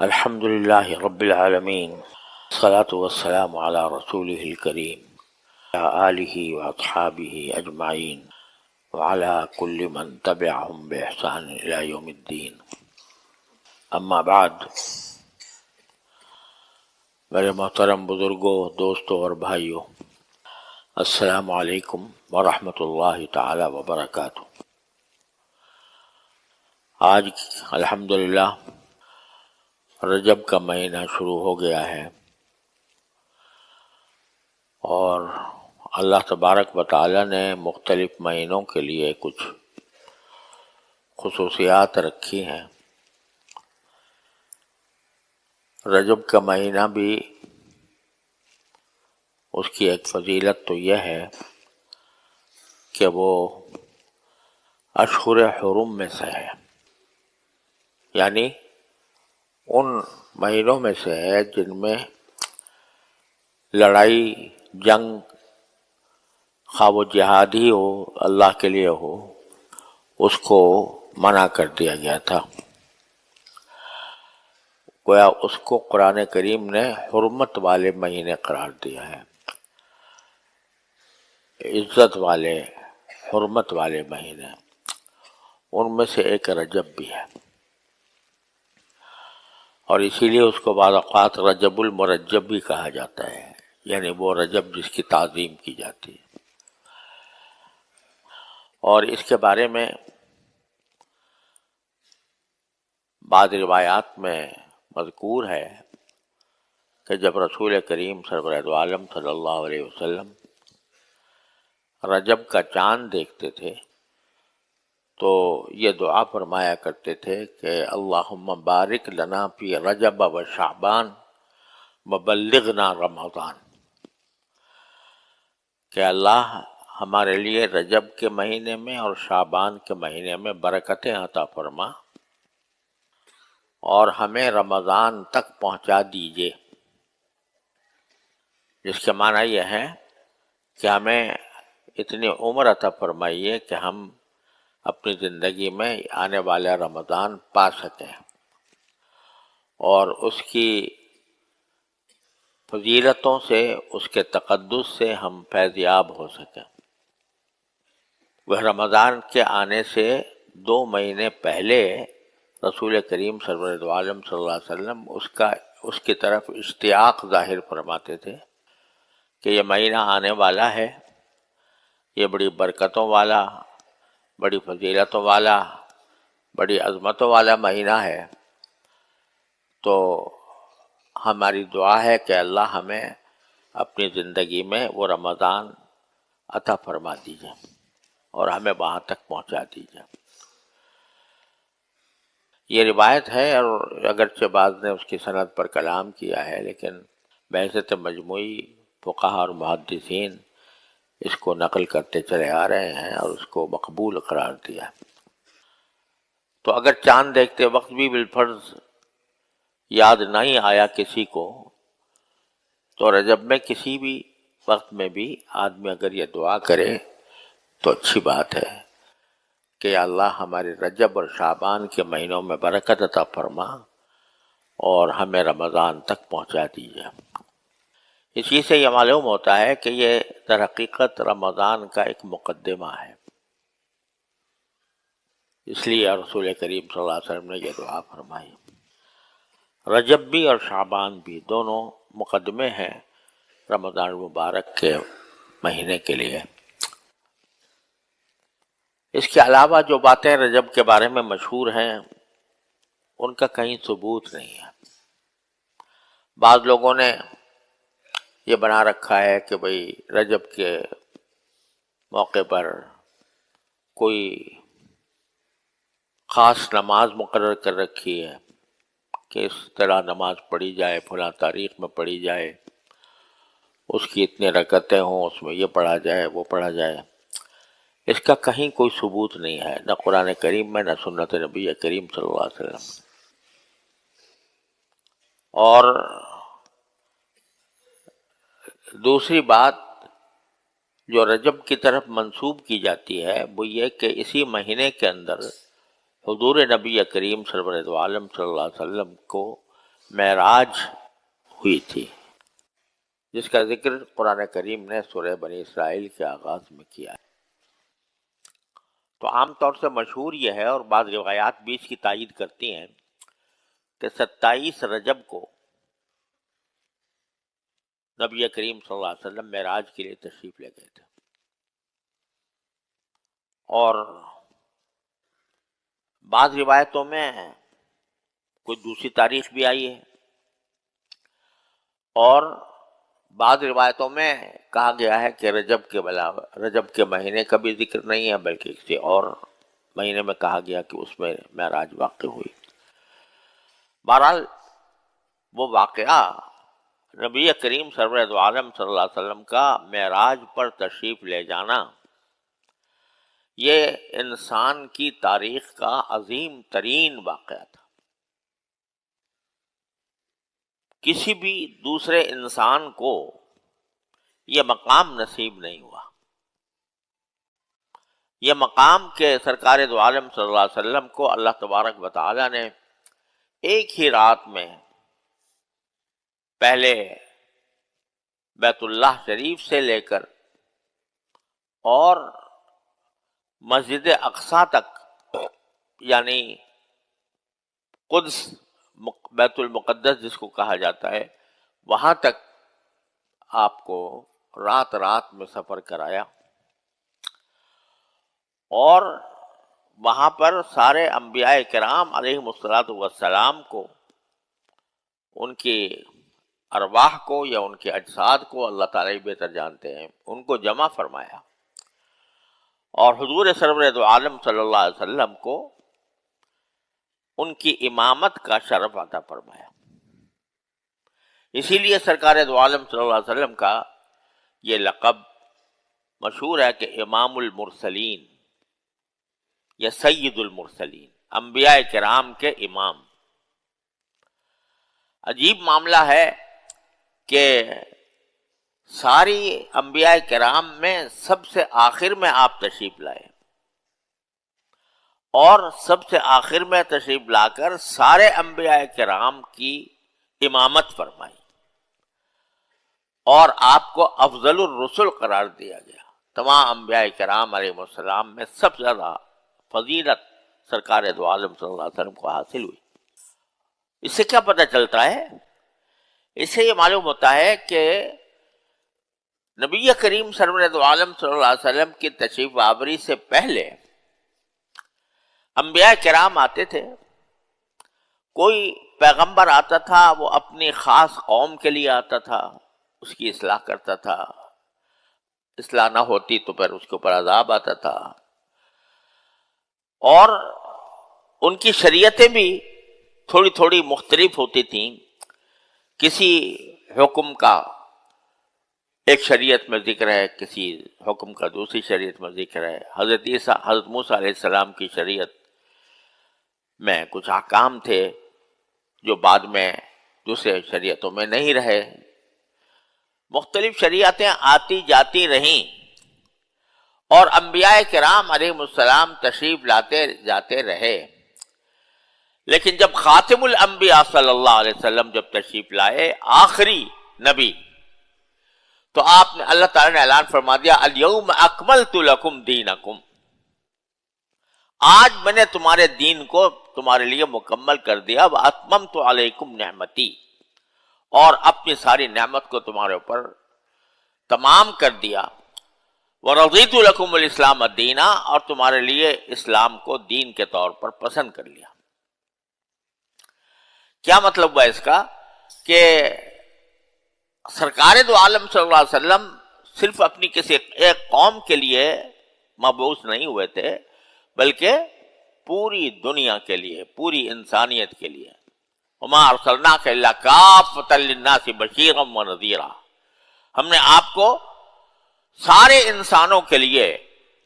الحمد لله رب العالمين، الصلاة والسلام على رسوله الكريم وعلى آله وأصحابه أجمعين وعلى كل من تبعهم بإحسان إلى يوم الدين. اما بعد، میرے محترم بزرگوں، دوستوں اور بھائیوں، السلام علیکم ورحمۃ اللہ تعالی وبرکاتہ۔ آج الحمدللہ رجب کا مہینہ شروع ہو گیا ہے، اور اللہ تبارک و تعالی نے مختلف مہینوں کے لیے کچھ خصوصیات رکھی ہیں۔ رجب کا مہینہ بھی اس کی ایک فضیلت تو یہ ہے کہ وہ اشہر حرم میں سے ہے، یعنی ان مہینوں میں سے ہے جن میں لڑائی جنگ، خواہ وہ جہاد ہی ہو، اللہ کے لیے ہو، اس کو منع کر دیا گیا تھا۔ گویا اس کو قرآن کریم نے حرمت والے مہینے قرار دیا ہے، عزت والے، حرمت والے مہینے۔ ان میں سے ایک رجب بھی ہے، اور اسی لیے اس کو بعض اوقات رجب المرجب بھی کہا جاتا ہے، یعنی وہ رجب جس کی تعظیم کی جاتی ہے۔ اور اس کے بارے میں بعض روایات میں مذکور ہے کہ جب رسول کریم سرور دو عالم صلی اللہ علیہ وسلم رجب کا چاند دیکھتے تھے تو یہ دعا فرمایا کرتے تھے کہ اللہم بارک لنا فی رجب و شعبان وبلغنا رمضان، کہ اللہ ہمارے لیے رجب کے مہینے میں اور شعبان کے مہینے میں برکتیں عطا فرما، اور ہمیں رمضان تک پہنچا دیجیے، جس کے معنی یہ ہے کہ ہمیں اتنی عمر عطا فرمائیے کہ ہم اپنی زندگی میں آنے والا رمضان پا سکیں اور اس کی فضیلتوں سے، اس کے تقدس سے ہم فیض یاب ہو سکیں۔ وہ رمضان کے آنے سے 2 مہینے پہلے رسول کریم سرور دو عالم صلی اللہ علیہ وسلم اس کی طرف اشتیاق ظاہر فرماتے تھے کہ یہ مہینہ آنے والا ہے، یہ بڑی برکتوں والا، بڑی فضیلتوں والا، بڑی عظمتوں والا مہینہ ہے، تو ہماری دعا ہے کہ اللہ ہمیں اپنی زندگی میں وہ رمضان عطا فرما دیجیے اور ہمیں وہاں تک پہنچا دیجیے۔ یہ روایت ہے، اور اگرچہ بعض نے اس کی سند پر کلام کیا ہے، لیکن بحثیت مجموعی فقہا اور محدثین اس کو نقل کرتے چلے آ رہے ہیں اور اس کو مقبول قرار دیا۔ تو اگر چاند دیکھتے وقت بھی بالفرض یاد نہیں آیا کسی کو، تو رجب میں کسی بھی وقت میں بھی آدمی اگر یہ دعا کرے تو اچھی بات ہے کہ اللہ ہمارے رجب اور شعبان کے مہینوں میں برکت عطا فرما اور ہمیں رمضان تک پہنچا دیجیے۔ اسی سے یہ معلوم ہوتا ہے کہ یہ در حقیقت رمضان کا ایک مقدمہ ہے، اس لیے رسول کریم صلی اللہ علیہ وسلم نے یہ دعا فرمائی۔ رجب بھی اور شعبان بھی دونوں مقدمے ہیں رمضان المبارک کے مہینے کے لیے۔ اس کے علاوہ جو باتیں رجب کے بارے میں مشہور ہیں ان کا کہیں ثبوت نہیں ہے۔ بعض لوگوں نے یہ بنا رکھا ہے کہ بھئی رجب کے موقع پر کوئی خاص نماز مقرر کر رکھی ہے کہ اس طرح نماز پڑھی جائے، فلاں تاریخ میں پڑھی جائے، اس کی اتنی رکعتیں ہوں، اس میں یہ پڑھا جائے، وہ پڑھا جائے۔ اس کا کہیں کوئی ثبوت نہیں ہے، نہ قرآن کریم میں، نہ سنت نبی کریم صلی اللہ علیہ وسلم۔ اور دوسری بات جو رجب کی طرف منسوب کی جاتی ہے وہ یہ کہ اسی مہینے کے اندر حضور نبی کریم سرور دو عالم صلی اللہ علیہ وسلم کو معراج ہوئی تھی، جس کا ذکر قرآن کریم نے سورہ بنی اسرائیل کے آغاز میں کیا ہے۔ تو عام طور سے مشہور یہ ہے، اور بعض روایات بھی اس کی تائید کرتی ہیں، کہ 27 رجب کو نبی کریم صلی اللہ علیہ وسلم معراج کے لیے تشریف لے گئے تھے، اور بعض روایتوں میں کوئی دوسری تاریخ بھی آئی ہے، اور بعض روایتوں میں کہا گیا ہے کہ رجب کے مہینے کا بھی ذکر نہیں ہے، بلکہ کسی اور مہینے میں کہا گیا کہ اس میں معراج واقع ہوئی۔ بہرحال وہ واقعہ نبی کریم سرور دو عالم صلی اللہ علیہ وسلم کا معراج پر تشریف لے جانا، یہ انسان کی تاریخ کا عظیم ترین واقعہ تھا۔ کسی بھی دوسرے انسان کو یہ مقام نصیب نہیں ہوا، یہ مقام کہ سرکار دو عالم صلی اللہ علیہ وسلم کو اللہ تبارک و تعالی نے ایک ہی رات میں پہلے بیت اللہ شریف سے لے کر اور مسجد اقصیٰ تک، یعنی قدس بیت المقدس جس کو کہا جاتا ہے، وہاں تک آپ کو رات رات میں سفر کرایا، اور وہاں پر سارے انبیاء کرام علیہم الصلاۃ والسلام کو، ان کی ارواح کو یا ان کے اجساد کو، اللہ تعالیٰ بہتر جانتے ہیں، ان کو جمع فرمایا، اور حضور سرور دو عالم صلی اللہ علیہ وسلم کو ان کی امامت کا شرف عطا فرمایا۔ اسی لیے سرکار دو عالم صلی اللہ علیہ وسلم کا یہ لقب مشہور ہے کہ امام المرسلین یا سید المرسلین، انبیاء کرام کے امام۔ عجیب معاملہ ہے کہ ساری انبیاء کرام میں سب سے آخر میں آپ تشریف لائے، اور سب سے آخر میں تشریف لا کر سارے انبیاء کرام کی امامت فرمائی، اور آپ کو افضل الرسل قرار دیا گیا۔ تمام انبیاء کرام علیہ السلام میں سب سے زیادہ فضیلت سرکار دو عالم صلی اللہ علیہ وسلم کو حاصل ہوئی۔ اس سے کیا پتہ چلتا ہے؟ اس سے یہ معلوم ہوتا ہے کہ نبی کریم سرور دو عالم صلی اللہ علیہ وسلم کی تشریف آوری سے پہلے انبیاء کرام آتے تھے۔ کوئی پیغمبر آتا تھا، وہ اپنی خاص قوم کے لیے آتا تھا، اس کی اصلاح کرتا تھا، اصلاح نہ ہوتی تو پھر اس کے اوپر عذاب آتا تھا، اور ان کی شریعتیں بھی تھوڑی تھوڑی مختلف ہوتی تھیں۔ کسی حکم کا ایک شریعت میں ذکر ہے، کسی حکم کا دوسری شریعت میں ذکر ہے۔ حضرت موسیٰ علیہ السلام کی شریعت میں کچھ احکام تھے جو بعد میں دوسرے شریعتوں میں نہیں رہے۔ مختلف شریعتیں آتی جاتی رہیں، اور انبیاء کرام علیہ السلام تشریف لاتے جاتے رہے، لیکن جب خاتم الانبیاء صلی اللہ علیہ وسلم جب تشریف لائے، آخری نبی، تو آپ نے، اللہ تعالیٰ نے اعلان فرما دیا، الیوم اکملت لکم دینکم، آج میں نے تمہارے دین کو تمہارے لیے مکمل کر دیا، واتممت علیکم نعمتی، اور اپنی ساری نعمت کو تمہارے اوپر تمام کر دیا، ورضیت لکم الاسلام دینا، اور تمہارے لیے اسلام کو دین کے طور پر پسند کر لیا۔ کیا مطلب ہوا اس کا؟ کہ سرکار دو عالم صلی اللہ علیہ وسلم صرف اپنی کسی ایک قوم کے لیے مبعوث نہیں ہوئے تھے، بلکہ پوری دنیا کے لیے، پوری انسانیت کے لیے۔ وما ارسلناک الا کافۃ للناس بشیرا ونذیرا، ہم نے آپ کو سارے انسانوں کے لیے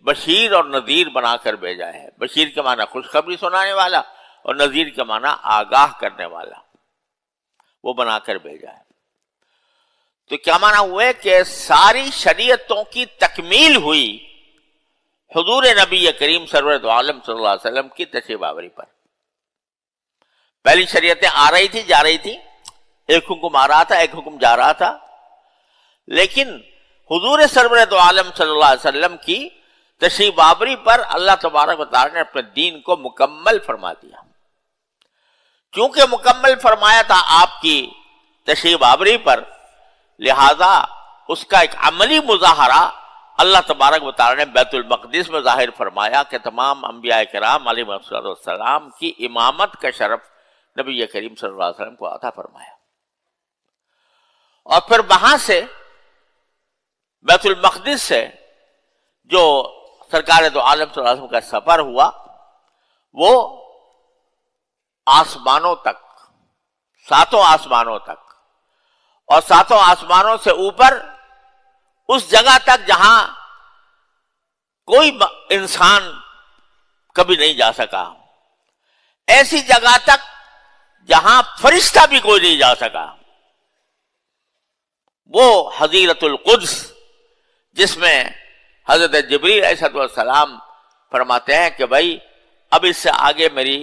بشیر اور نذیر بنا کر بھیجا ہے۔ بشیر کے معنی خوشخبری سنانے والا، اور نذیر کے معنی آگاہ کرنے والا، وہ بنا کر بھیجا ہے۔ تو کیا معنی ہوئے کہ ساری شریعتوں کی تکمیل ہوئی حضور نبی کریم سرور دو عالم صلی اللہ علیہ وسلم کی تشریف آوری پر۔ پہلی شریعتیں آ رہی تھی، جا رہی تھی، ایک حکم آ رہا تھا، ایک حکم جا رہا تھا، لیکن حضور سرور دو عالم صلی اللہ علیہ وسلم کی تشریف آوری پر اللہ تبارک و تعالی نے اپنے دین کو مکمل فرما دیا. چونکہ مکمل فرمایا تھا آپ کی تشریف آوری پر، لہذا اس کا ایک عملی مظاہرہ اللہ تبارک و تعالی نے بیت المقدس میں ظاہر فرمایا کہ تمام انبیاء کرام علیہ السلام کی امامت کا شرف نبی کریم صلی اللہ علیہ وسلم کو عطا فرمایا. اور پھر وہاں سے بیت المقدس سے جو سرکار دو عالم صلی اللہ علیہ وسلم کا سفر ہوا وہ آسمانوں تک، ساتوں آسمانوں تک، اور ساتوں آسمانوں سے اوپر اس جگہ تک جہاں کوئی انسان کبھی نہیں جا سکا، ایسی جگہ تک جہاں فرشتہ بھی کوئی نہیں جا سکا، وہ حضیرۃ القدس، جس میں حضرت جبریل علیہ السلام فرماتے ہیں کہ بھائی اب اس سے آگے میری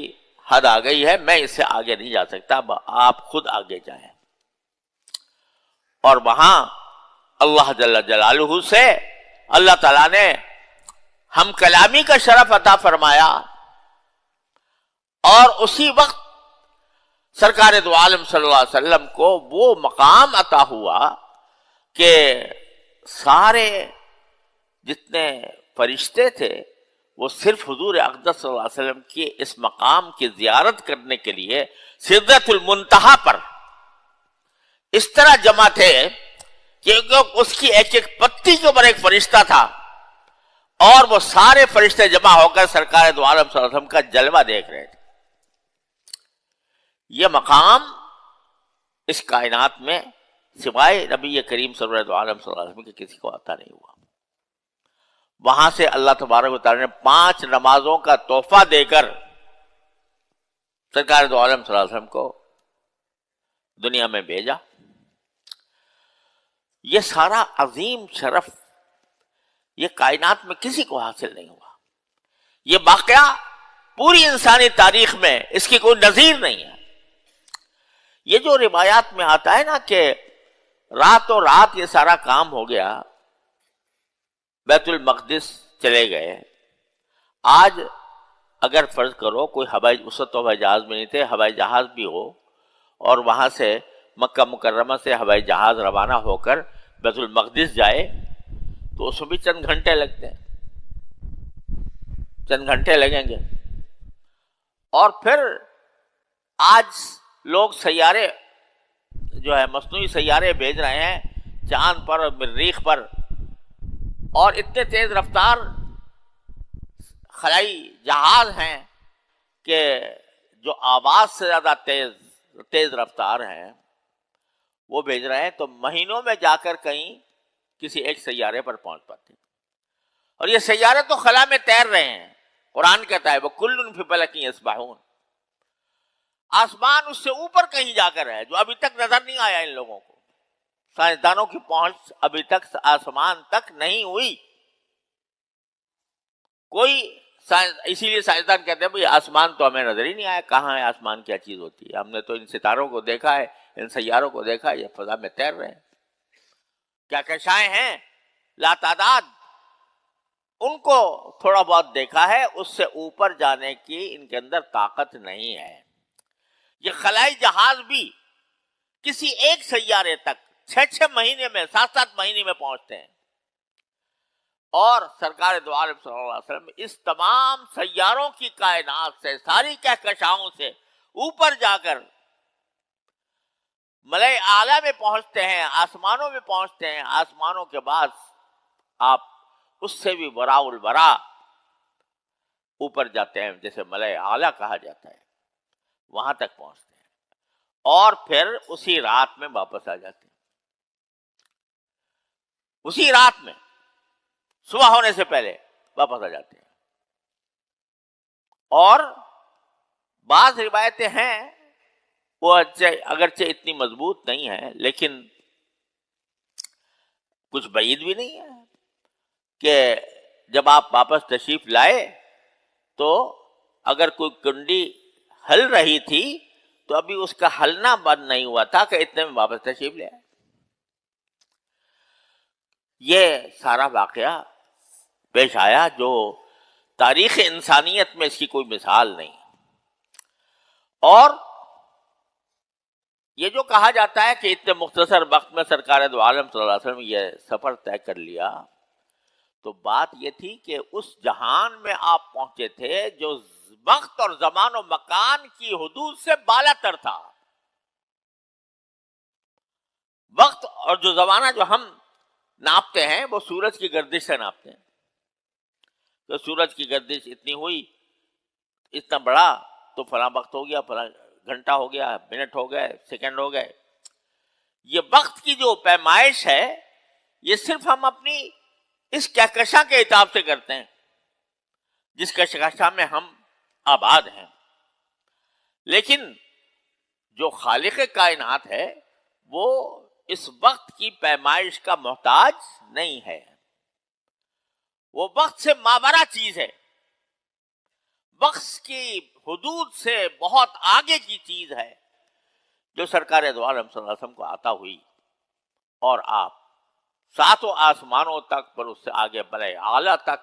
حد آ گئی ہے، میں اس سے آگے نہیں جا سکتا، آپ خود آگے جائیں. اور وہاں اللہ جل جلالہ سے اللہ تعالیٰ نے ہم کلامی کا شرف عطا فرمایا، اور اسی وقت سرکار دو عالم صلی اللہ علیہ وسلم کو وہ مقام عطا ہوا کہ سارے جتنے فرشتے تھے وہ صرف حضور اقدس صلی اللہ علیہ وسلم کی اس مقام کی زیارت کرنے کے لیے سدرۃ المنتہا پر اس طرح جمع تھے کہ اس کی ایک ایک پتی کے اوپر ایک فرشتہ تھا، اور وہ سارے فرشتے جمع ہو کر سرکار دو عالم صلی اللہ علیہ وسلم کا جلوہ دیکھ رہے تھے. یہ مقام اس کائنات میں سوائے نبی کریم صلی اللہ علیہ وسلم کے کسی کو عطا نہیں ہوا. وہاں سے اللہ تبارک و تعالی نے 5 نمازوں کا تحفہ دے کر سرکار دو عالم صلی اللہ علیہ وسلم کو دنیا میں بھیجا. یہ سارا عظیم شرف یہ کائنات میں کسی کو حاصل نہیں ہوا. یہ واقعہ پوری انسانی تاریخ میں اس کی کوئی نظیر نہیں ہے. یہ جو روایات میں آتا ہے نا کہ راتوں رات یہ سارا کام ہو گیا، بیت المقدس چلے گئے. آج اگر فرض کرو کوئی اس وقت تو ہوائی جہاز میں نہیں تھے، ہوائی جہاز بھی ہو اور وہاں سے مکہ مکرمہ سے ہوائی جہاز روانہ ہو کر بیت المقدس جائے تو اس میں بھی چند گھنٹے لگتے ہیں، چند گھنٹے لگیں گے. اور پھر آج لوگ سیارے جو ہے مصنوعی سیارے بھیج رہے ہیں چاند پر اور مریخ پر، اور اتنے تیز رفتار خلائی جہاز ہیں کہ جو آواز سے زیادہ تیز رفتار ہیں وہ بھیج رہے ہیں، تو مہینوں میں جا کر کہیں کسی ایک سیارے پر پہنچ پاتے ہیں. اور یہ سیارے تو خلا میں تیر رہے ہیں. قرآن کہتا ہے وَكُلٌّ فِي فَلَكٍ يَسْبَحُونَ، آسمان اس سے اوپر کہیں جا کر ہے جو ابھی تک نظر نہیں آیا ان لوگوں کو. سائنسدانوں کی پہنچ ابھی تک آسمان تک نہیں ہوئی. اسی لیے سائنسدان کہتے ہیں بھائی آسمان تو ہمیں نظر ہی نہیں آیا، کہاں ہے آسمان، کیا چیز ہوتی ہے. ہم نے تو ان ستاروں کو دیکھا ہے، ان سیاروں کو دیکھا ہے، یہ فضا میں تیر رہے ہیں. کیا کشائیں ہیں لا تعداد، ان کو تھوڑا بہت دیکھا ہے، اس سے اوپر جانے کی ان کے اندر طاقت نہیں ہے. یہ خلائی جہاز بھی کسی ایک سیارے تک 6 مہینے میں 7 مہینے میں پہنچتے ہیں. اور سرکار دو عالم صلی اللہ علیہ وسلم اس تمام سیاروں کی کائنات سے، ساری کہکشاؤں سے اوپر جا کر ملائے اعلیٰ میں پہنچتے ہیں، آسمانوں میں پہنچتے ہیں. آسمانوں کے بعد آپ اس سے بھی وراء الورا اوپر جاتے ہیں، جیسے ملائے اعلیٰ کہا جاتا ہے، وہاں تک پہنچتے ہیں، اور پھر اسی رات میں واپس آ جاتے ہیں. اسی رات میں صبح ہونے سے پہلے واپس آ جاتے ہیں. اور بعض روایتیں ہیں وہ اگرچہ اتنی مضبوط نہیں ہیں لیکن کچھ بعید بھی نہیں ہے کہ جب آپ واپس تشریف لائے تو اگر کوئی کنڈی ہل رہی تھی تو ابھی اس کا ہلنا بند نہیں ہوا تھا کہ اتنے میں واپس تشریف لے آئے. یہ سارا واقعہ پیش آیا جو تاریخ انسانیت میں اس کی کوئی مثال نہیں. اور یہ جو کہا جاتا ہے کہ اتنے مختصر وقت میں سرکار دو عالم صلی اللہ علیہ وسلم یہ سفر طے کر لیا، تو بات یہ تھی کہ اس جہان میں آپ پہنچے تھے جو وقت اور زمان و مکان کی حدود سے بالا تر تھا. وقت اور جو زمانہ جو ہم ناپتے ہیں وہ سورج کی گردش سے ناپتے ہیں. تو سورج کی گردش اتنی ہوئی، اتنا بڑا، تو فلاں وقت ہو گیا، فلاں گھنٹہ ہو گیا، منٹ ہو گئے، سیکنڈ ہو گئے. یہ وقت کی جو پیمائش ہے یہ صرف ہم اپنی اس کہکشاں کے حساب سے کرتے ہیں جس کہکشاں میں ہم آباد ہیں. لیکن جو خالق کائنات ہے وہ اس وقت کی پیمائش کا محتاج نہیں ہے. وہ وقت سے مابرا چیز ہے، وقت کی حدود سے بہت آگے کی چیز ہے جو سرکار دو عالم صلی اللہ علیہ وسلم کو عطا ہوئی. اور آپ ساتوں آسمانوں تک، پر اس سے آگے بڑے اعلیٰ تک،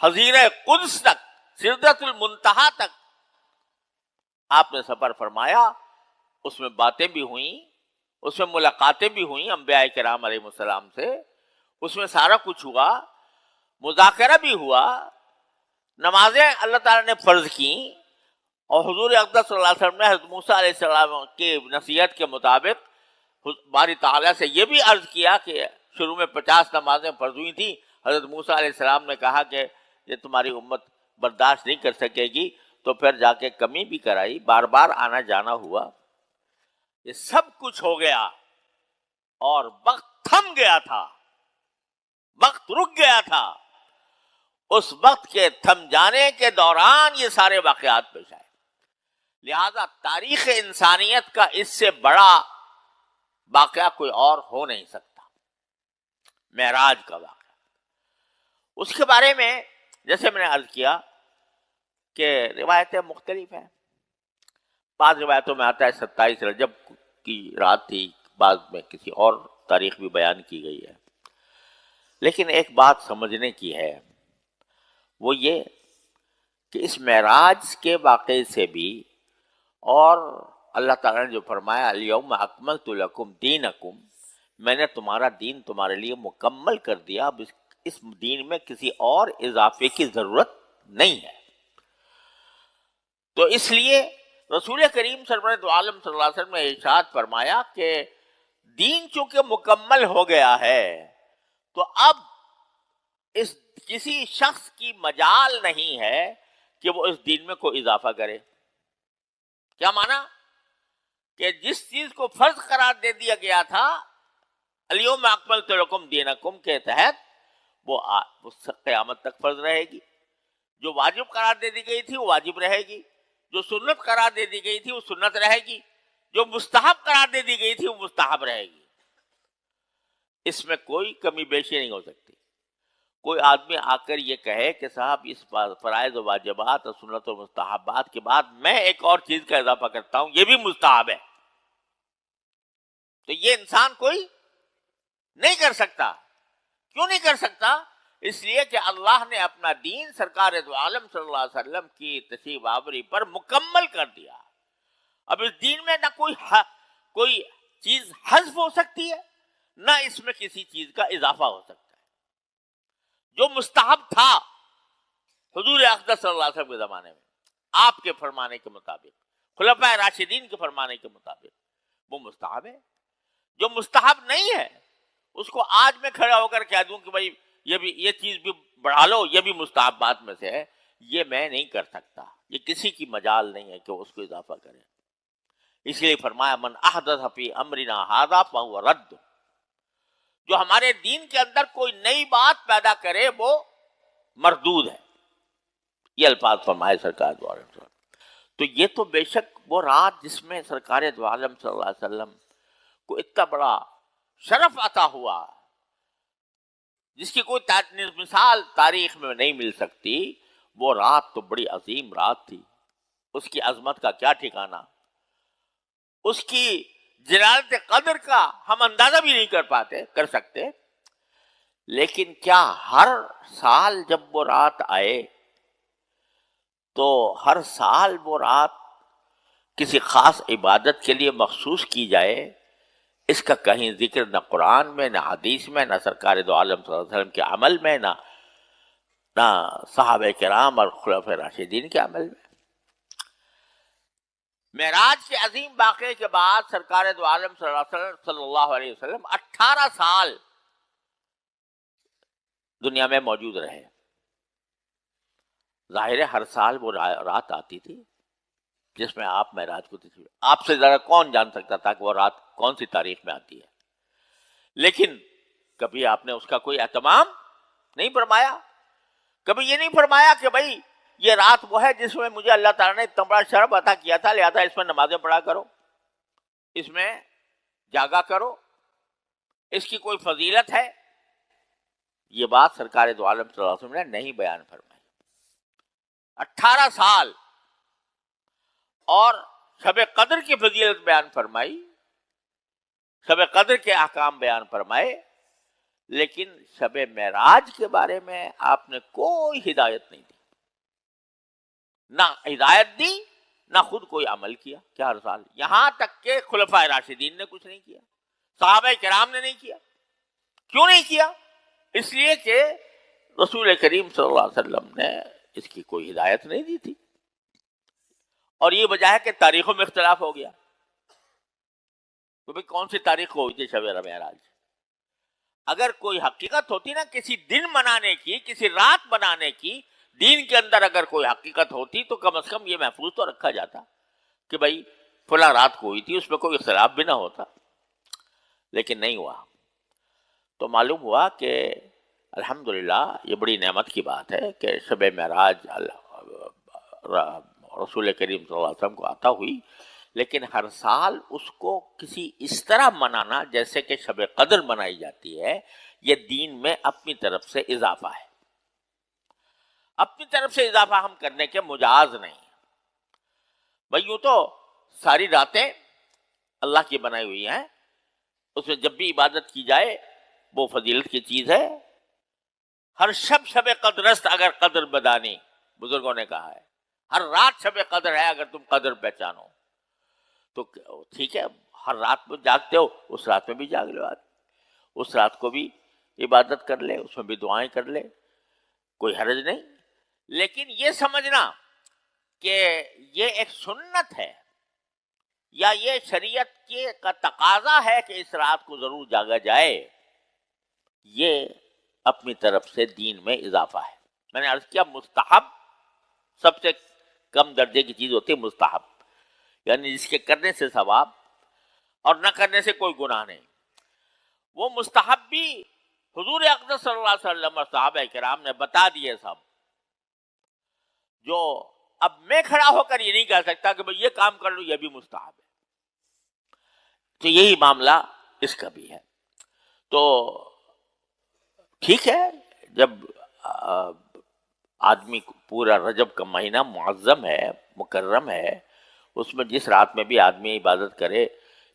حضیر قدس تک، سدرۃ المنتہا تک آپ نے سفر فرمایا. اس میں باتیں بھی ہوئیں، اس میں ملاقاتیں بھی ہوئیں انبیاء کرام علیہ السلام سے، اس میں سارا کچھ ہوا، مذاکرہ بھی ہوا، نمازیں اللہ تعالیٰ نے فرض کیں، اور حضور اقدس صلی اللہ علیہ وسلم نے حضرت موسیٰ علیہ السلام کی نصیحت کے مطابق باری تعالیٰ سے یہ بھی عرض کیا کہ شروع میں 50 نمازیں فرض ہوئی تھیں. حضرت موسیٰ علیہ السلام نے کہا کہ یہ تمہاری امت برداشت نہیں کر سکے گی، تو پھر جا کے کمی بھی کرائی، بار بار آنا جانا ہوا. یہ سب کچھ ہو گیا اور وقت تھم گیا تھا، وقت رک گیا تھا. اس وقت کے تھم جانے کے دوران یہ سارے واقعات پیش آئے. لہذا تاریخ انسانیت کا اس سے بڑا واقعہ کوئی اور ہو نہیں سکتا، معراج کا واقعہ. اس کے بارے میں جیسے میں نے عرض کیا کہ روایتیں مختلف ہیں. بعض روایتوں میں آتا ہے 27 رجب کی رات تھی، بعض میں کسی اور تاریخ بھی بیان کی گئی ہے. لیکن ایک بات سمجھنے کی ہے، وہ یہ کہ اس معراج کے واقعے سے بھی، اور اللہ تعالیٰ نے جو فرمایا الیوم اکملت لکم دینکم، میں نے تمہارا دین تمہارے لیے مکمل کر دیا، اب اس دین میں کسی اور اضافے کی ضرورت نہیں ہے. تو اس لیے رسول کریم سرور دو عالم صلی اللہ علیہ وسلم نے ارشاد فرمایا کہ دین چونکہ مکمل ہو گیا ہے تو اب اس کسی شخص کی مجال نہیں ہے کہ وہ اس دین میں کوئی اضافہ کرے. کیا مانا؟ کہ جس چیز کو فرض قرار دے دیا گیا تھا الیوم اکملت لکم دینکم کے تحت، وہ قیامت تک فرض رہے گی. جو واجب قرار دے دی گئی تھی وہ واجب رہے گی، جو سنت قرار دے دی گئی تھی وہ سنت رہے گی، جو مستحب قرار دے دی گئی تھی وہ مستحب رہے گی. اس میں کوئی کمی بیشی نہیں ہو سکتی. کوئی آدمی آ کر یہ کہے کہ صاحب اس فرائض و واجبات اور سنت و مستحبات کے بعد میں ایک اور چیز کا اضافہ کرتا ہوں، یہ بھی مستحب ہے، تو یہ انسان کوئی نہیں کر سکتا. کیوں نہیں کر سکتا؟ اس لیے کہ اللہ نے اپنا دین سرکار دو عالم صلی اللہ علیہ وسلم کی تشریف آوری پر مکمل کر دیا. اب اس دین میں نہ کوئی چیز حذف ہو سکتی ہے، نہ اس میں کسی چیز کا اضافہ ہو سکتا ہے. جو مستحب تھا حضور اقدس صلی اللہ علیہ وسلم کے زمانے میں آپ کے فرمانے کے مطابق، خلفائے راشدین کے فرمانے کے مطابق، وہ مستحب ہے. جو مستحب نہیں ہے اس کو آج میں کھڑا ہو کر کہہ دوں کہ بھائی یہ چیز بھی بڑھا لو، یہ بھی مستحبات میں سے ہے، یہ میں نہیں کر سکتا. یہ کسی کی مجال نہیں ہے کہ اس کو اضافہ کرے. اس لیے فرمایا من احدث فی امرنا ھذا فہو رد. جو ہمارے دین کے اندر کوئی نئی بات پیدا کرے وہ مردود ہے. یہ الفاظ فرمائے سرکار دو عالم. تو یہ تو بے شک وہ رات جس میں سرکار دو عالم صلی اللہ علیہ وسلم کو اتنا بڑا شرف عطا ہوا، جس کی کوئی مثال تاریخ میں نہیں مل سکتی، وہ رات تو بڑی عظیم رات تھی. اس کی عظمت کا کیا ٹھکانہ. اس کی جلالت قدر کا ہم اندازہ بھی نہیں کر سکتے. لیکن کیا ہر سال جب وہ رات آئے تو ہر سال وہ رات کسی خاص عبادت کے لیے مخصوص کی جائے، اس کا کہیں ذکر نہ قرآن میں، نہ حدیث میں، نہ سرکار دو عالم صلی اللہ علیہ وسلم کے عمل میں، نہ صحابہ کرام اور خلفائے راشدین کے عمل میں. معراج کے عظیم واقعے کے بعد سرکار دو عالم صلی اللہ علیہ وسلم 18 سال دنیا میں موجود رہے. ظاہر ہے ہر سال وہ رات آتی تھی جس میں آپ معراج کو تشریف، آپ سے زیادہ کون جان سکتا تھا کہ وہ رات کون سی تاریخ میں آتی ہے. لیکن کبھی آپ نے اس کا کوئی اہتمام نہیں فرمایا. کبھی یہ نہیں فرمایا کہ بھائی یہ رات وہ ہے جس میں مجھے اللہ تعالیٰ نے اتنا بڑا شرف عطا کیا تھا، لہذا اس میں نمازیں پڑھا کرو، اس میں جاگا کرو، اس کی کوئی فضیلت ہے. یہ بات سرکار دو عالم صلی اللہ علیہ وسلم نے نہیں بیان فرمائی. 18 سال اور شب قدر کی فضیلت بیان فرمائی، شب قدر کے احکام بیان فرمائے، لیکن شب معراج کے بارے میں آپ نے کوئی ہدایت نہیں دی. نہ ہدایت دی، نہ خود کوئی عمل کیا کہ ہر سال. یہاں تک کہ خلفائے راشدین نے کچھ نہیں کیا، صحابہ کرام نے نہیں کیا. کیوں نہیں کیا؟ اس لیے کہ رسول کریم صلی اللہ علیہ وسلم نے اس کی کوئی ہدایت نہیں دی تھی. اور یہ وجہ ہے کہ تاریخوں میں اختلاف ہو گیا. تو بھئی کون سی تاریخ ہوئی تھی شب معراج؟ اگر کوئی حقیقت ہوتی نا کسی دن منانے کی، کسی رات بنانے کی، دین کے اندر اگر کوئی حقیقت ہوتی تو کم از کم یہ محفوظ تو رکھا جاتا کہ بھئی فلاں رات کو ہوئی تھی، اس میں کوئی اختلاف بھی نہ ہوتا. لیکن نہیں ہوا. تو معلوم ہوا کہ الحمدللہ یہ بڑی نعمت کی بات ہے کہ شب معراج رسول کریم صلی اللہ علیہ وسلم کو عطا ہوئی. لیکن ہر سال اس کو کسی اس طرح منانا جیسے کہ شب قدر منائی جاتی ہے، یہ دین میں اپنی طرف سے اضافہ ہے. اپنی طرف سے اضافہ ہم کرنے کے مجاز نہیں. بھائی یوں تو ساری راتیں اللہ کی بنائی ہوئی ہیں، اس میں جب بھی عبادت کی جائے وہ فضیلت کی چیز ہے. ہر شب قدر است اگر قدر بدانی، بزرگوں نے کہا ہے. ہر رات شب قدر ہے اگر تم قدر پہچانو. تو ٹھیک ہے، ہر رات میں جاگتے ہو، اس رات میں بھی جاگ لو. اس رات کو بھی عبادت کر لے، اس میں بھی دعائیں کر لے، کوئی حرج نہیں. لیکن یہ سمجھنا کہ یہ ایک سنت ہے یا یہ شریعت کا تقاضا ہے کہ اس رات کو ضرور جاگا جائے، یہ اپنی طرف سے دین میں اضافہ ہے. میں نے عرض کیا مستحب سب سے کم درجے کی چیز ہوتی ہے، مستحب، یعنی جس کے کرنے سے ثواب اور نہ کرنے سے کوئی گناہ نہیں. وہ مستحب بھی حضور اقدس صلی اللہ علیہ وسلم اور صحابہ کرام نے بتا دیے سب، جو اب میں کھڑا ہو کر یہ نہیں کہہ سکتا کہ بھئی یہ کام کر لو، یہ بھی مستحب ہے. تو یہی معاملہ اس کا بھی ہے. تو ٹھیک ہے، جب آدمی پورا رجب کا مہینہ معظم ہے، مکرم ہے، اس میں جس رات میں بھی آدمی عبادت کرے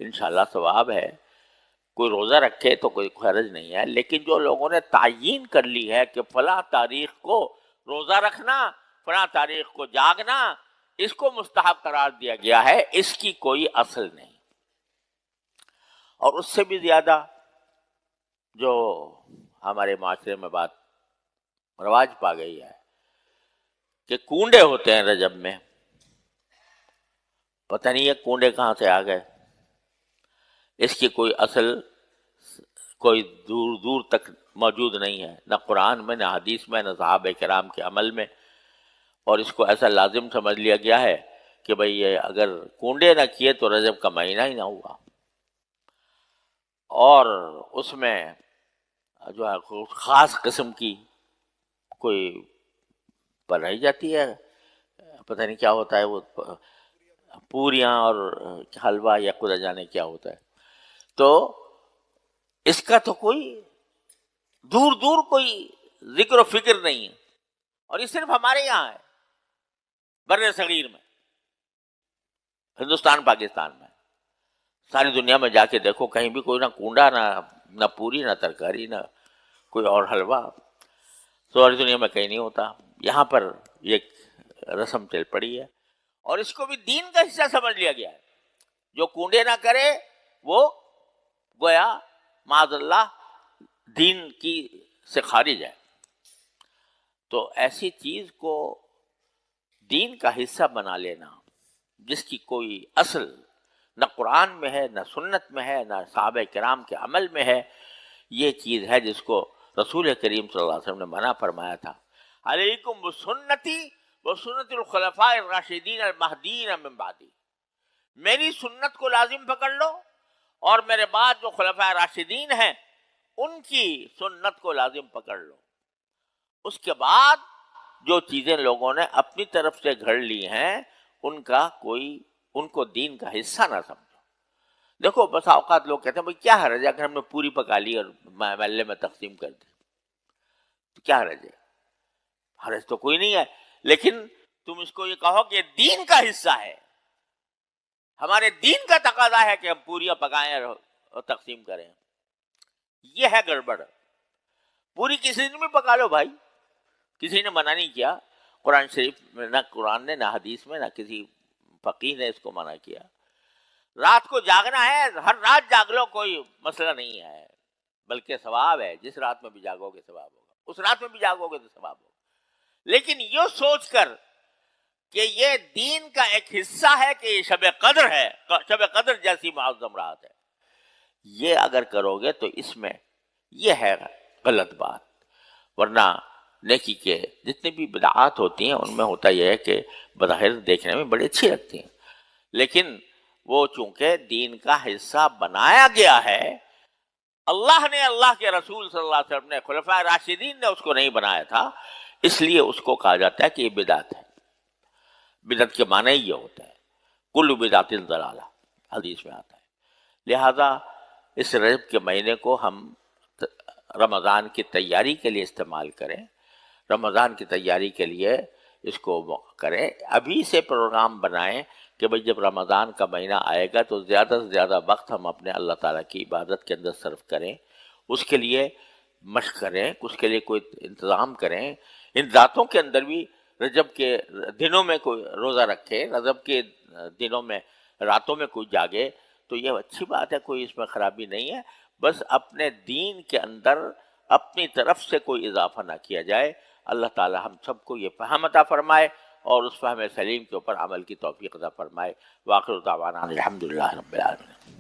انشاءاللہ ثواب ہے. کوئی روزہ رکھے تو کوئی حرج نہیں ہے. لیکن جو لوگوں نے تعیین کر لی ہے کہ فلاں تاریخ کو روزہ رکھنا، فلاں تاریخ کو جاگنا، اس کو مستحب قرار دیا گیا ہے، اس کی کوئی اصل نہیں. اور اس سے بھی زیادہ جو ہمارے معاشرے میں بات رواج پا گئی ہے کہ کنڈے ہوتے ہیں رجب میں. پتہ نہیں یہ کنڈے کہاں سے آ گئے. اس کی کوئی اصل کوئی دور دور تک موجود نہیں ہے، نہ قرآن میں، نہ حدیث میں، نہ صحابہ کرام کے عمل میں. اور اس کو ایسا لازم سمجھ لیا گیا ہے کہ بھئی یہ اگر کنڈے نہ کیے تو رجب کا مہینہ ہی نہ ہوا. اور اس میں جو ہے خاص قسم کی کوئی بنائی جاتی ہے، پتہ نہیں کیا ہوتا ہے، وہ پوریاں اور حلوہ یا خدا جانے کیا ہوتا ہے. تو اس کا تو کوئی دور دور کوئی ذکر و فکر نہیں ہے. اور یہ صرف ہمارے یہاں ہے، بر صغیر میں، ہندوستان پاکستان میں. ساری دنیا میں جا کے دیکھو، کہیں بھی کوئی نہ کنڈا، نہ پوری، نہ ترکاری، نہ کوئی اور حلوہ، ساری دنیا میں کہیں نہیں ہوتا. یہاں پر یہ رسم چل پڑی ہے، اور اس کو بھی دین کا حصہ سمجھ لیا گیا ہے. جو کنڈے نہ کرے وہ گویا معاذ اللہ دین کی سے خارج ہے. تو ایسی چیز کو دین کا حصہ بنا لینا جس کی کوئی اصل نہ قرآن میں ہے، نہ سنت میں ہے، نہ صحابہ کرام کے عمل میں ہے، یہ چیز ہے جس کو رسول کریم صلی اللہ علیہ وسلم نے منع فرمایا تھا. علیکم بسنتی وسنت الخلفاء الراشدین المہدیین من بعدی، میری سنت کو لازم پکڑ لو، اور میرے بعد جو خلفاء راشدین ہیں ان کی سنت کو لازم پکڑ لو. اس کے بعد جو چیزیں لوگوں نے اپنی طرف سے گھڑ لی ہیں ان کو دین کا حصہ نہ سمجھو. دیکھو بس اوقات لوگ کہتے ہیں بھائی کیا حرج ہے اگر ہم نے پوری پکا لی اور محلے میں تقسیم کر دی، تو کیا حرج ہے؟ حرج تو کوئی نہیں ہے، لیکن تم اس کو یہ کہو کہ دین کا حصہ ہے، ہمارے دین کا تقاضا ہے کہ ہم پوریاں پکائیں اور تقسیم کریں، یہ ہے گڑبڑ. پوری کسی نے بھی پکا لو بھائی، کسی نے منع نہیں کیا. قرآن شریف میں نہ قرآن نے، نہ حدیث میں، نہ کسی فقیہ نے اس کو منع کیا. رات کو جاگنا ہے، ہر رات جاگ لو، کوئی مسئلہ نہیں ہے، بلکہ ثواب ہے. جس رات میں بھی جاگو گے ثواب ہوگا، اس رات میں بھی جاگو گے تو ثواب ہوگا. لیکن یہ سوچ کر کہ یہ دین کا ایک حصہ ہے کہ یہ شب قدر ہے، شب قدر جیسی معظم رات ہے، یہ اگر کرو گے تو اس میں یہ ہے غلط بات. ورنہ نیکی کے جتنی بھی بدعات ہوتی ہیں ان میں ہوتا یہ ہے کہ بظاہر دیکھنے میں بڑی اچھی لگتی ہیں، لیکن وہ چونکہ دین کا حصہ بنایا گیا ہے، اللہ نے، اللہ کے رسول صلی اللہ علیہ وسلم نے، خلفائے راشدین نے اس کو نہیں بنایا تھا، اس لیے اس کو کہا جاتا ہے کہ یہ بدعت ہے. بدعت کے معنی یہ ہوتا ہے کل بدعت ضلالہ، حدیث میں آتا ہے. لہذا اس رجب کے مہینے کو ہم رمضان کی تیاری کے لیے استعمال کریں، رمضان کی تیاری کے لیے اس کو کریں. ابھی سے پروگرام بنائیں کہ بھئی جب رمضان کا مہینہ آئے گا تو زیادہ سے زیادہ وقت ہم اپنے اللہ تعالیٰ کی عبادت کے اندر صرف کریں، اس کے لیے مشق کریں، اس کے لیے کوئی انتظام کریں. ان راتوں کے اندر بھی رجب کے دنوں میں کوئی روزہ رکھے، رجب کے دنوں میں راتوں میں کوئی جاگے تو یہ اچھی بات ہے، کوئی اس میں خرابی نہیں ہے. بس اپنے دین کے اندر اپنی طرف سے کوئی اضافہ نہ کیا جائے. اللہ تعالی ہم سب کو یہ فہم عطا فرمائے اور اس فہم سلیم کے اوپر عمل کی توفیق عطا فرمائے. وآخر دعوانا الحمدللہ رب العالمین.